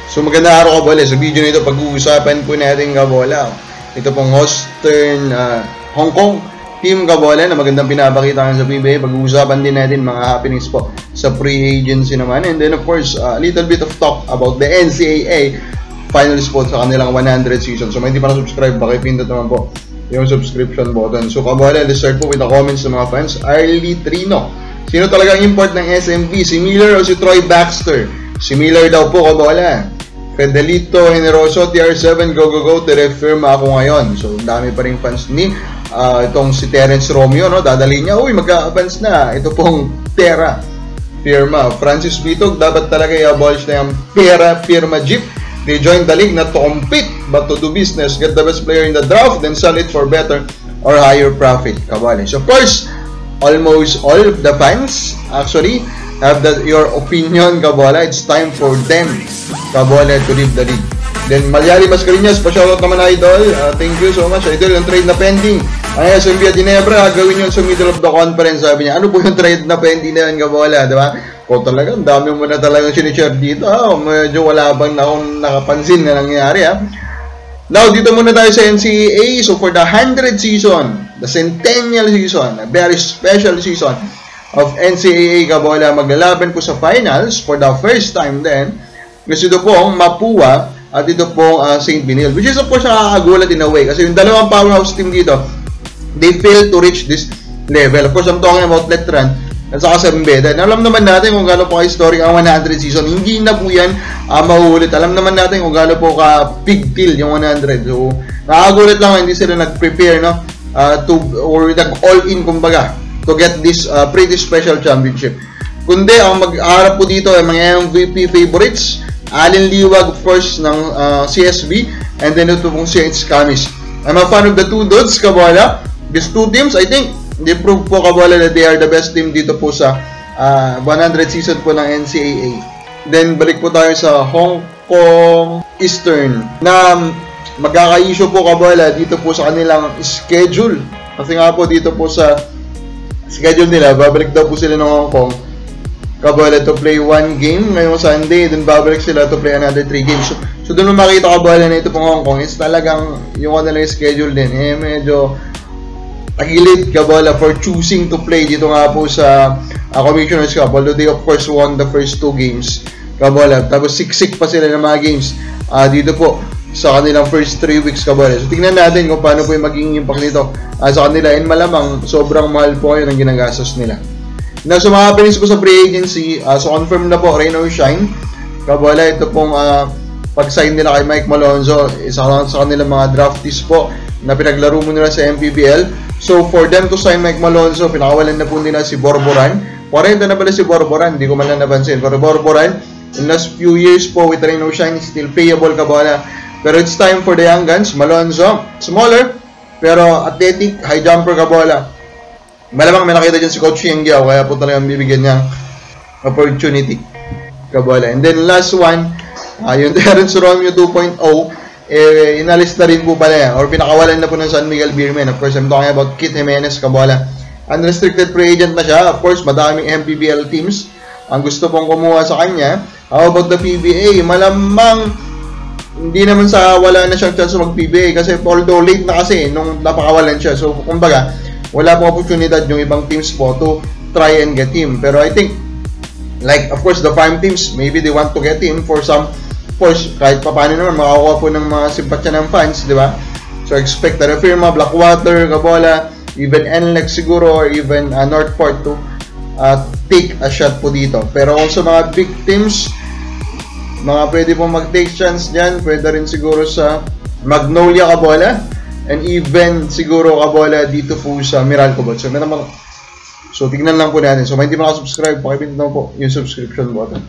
So magandang araw kabola. Sa video na ito pag-uusapan po natin kabola. Ito pong Western Hong Kong team kabola na magandang pinapakita sa PBA. Pag-uusapan din natin mga happenings po sa free agency naman. And then of course, a little bit of talk about the NCAA finals po sa kanilang 100 season. So may hindi pa na-subscribe, pakipindot naman po yung subscription button. So kabola, let's start po with the comments ng mga fans. Arlie Trino, sino talaga ang import ng SMB? Si Miller o si Troy Baxter? Si Miller daw po kabola. Fidelito Generoso, TR7, go, tirefirma ako ngayon. So, dami pa rin fans ni itong si Terence Romeo, no? Dadali niya, uy, magka-fans na. Ito pong Terra firma. Francis Bitog, dapat talaga i-abolish na yung Pera firma Jeep. They joined the league not to compete, but to do business. Get the best player in the draft, then sell it for better or higher profit. Kabali. So, of course, almost all of the fans, actually, have your opinion, kabola. It's time for them, kabola, to leave the league. Then, Malyari Mascarinas, pa-shoutout naman, Idol. Thank you so much, Idol. Yung trade na pending. Ang SMB at Ginebra, gawin yun sa middle of the conference, sabi niya. Ano po yung trade na pending na yun, kabola, diba? O talaga, ang dami mo na talagang sinishare dito. Medyo wala bang na akong nakapansin na nangyayari, ha? Now, dito muna tayo sa NCAA. So, for the 100 season, the centennial season, a very special season of NCAA kabola, maglalaban po sa finals for the first time then. Kasi ito pong Mapua at ito pong St. Benil, which is of course nakakagulat in a way kasi yung dalawang powerhouse team dito, they failed to reach this level. Of course, I'm talking about Letran at saka Sambeda. Alam naman natin kung gaano po ka-historic ang 100 season. Hindi na po yan mahuhulit. Alam naman natin kung gaano po ka-big deal yung 100. So, nakakagulat lang hindi sila nag-prepare, no? Or nag-all-in kumbaga to get this pretty special championship. Kundi, ang mag-aarap po dito ay mga MVP favorites. Allen Liwag, of course, ng CSB. And then ito pong Saints Camis. I'm a fan of the two dudes, kabola. These two teams, I think, they prove po, kabola, that they are the best team dito po sa 100 season po ng NCAA. Then, balik po tayo sa Hong Kong Eastern na magkaka-issue po, kabola, dito po sa kanilang schedule. Kasi nga po dito po sa schedule nila, babalik daw po sila ng Hong Kong kabola to play one game ngayong Sunday, then babalik sila to play another 3 games. So doon mo makita kabola na ito pong Hong Kong is talagang yung kanilang schedule din medyo tagilid kabola for choosing to play dito nga po sa Commissioner's Cup, although they of course won the first 2 games kabola, tapos siksik pa sila ng mga games dito po sa kanilang first 3 weeks kabola. So tingnan natin kung paano po yung magiging impact nito sa kanila, and malamang sobrang mahal po yun ang ginagastos nila. Now, so mga happenings po sa free agency, so confirm na po Rain or Shine kabola. Ito pong pag-sign nila kay Mike Malonzo, isa sa kanilang mga draftees po na pinaglaro mo nila sa MPBL. So for them to sign Mike Malonzo, pinakawalan na po nila si Borboran. 40 na pala si Borboran, hindi ko man lang napansin. Pero Borboran, in last few years po with Rain or Shine, still payable kabola. Pero it's time for the young guns. Malonzo, smaller, pero athletic, high jumper kabola. Malamang may nakita dyan si Coach Yang Giao, kaya po talagang bibigyan niya opportunity kabola. And then last one, yung Terence Romeo 2.0, inalis na rin po pala yan, or pinakawalan na po ng San Miguel Beermen. Of course, I'm talking about Kit Jimenez kabola. Unrestricted free agent na siya. Of course, madaming MPBL teams ang gusto pong kumuha sa kanya. How about the PBA? Malamang hindi naman sa wala na siyang chance mag-PBA kasi although late na kasi nung napakawalan siya. So, kumbaga, wala pong oportunidad yung ibang teams po to try and get him. Pero I think, like, of course, the farm teams, maybe they want to get him for some, of course, kahit pa paano naman, makakuha po ng mga simpatsya ng fans, di ba? So, expect the firma, Blackwater, kabola, even NLEX siguro, or even Northport to take a shot po dito. Pero kung sa mga big teams, mga pwede pong mag-take chance dyan, pwede rin siguro sa Magnolia kabola, and even siguro kabola dito po sa Meralco Bot. So tignan lang po natin. So kung hindi pa nakasubscribe, pakipindot na po yung subscription button.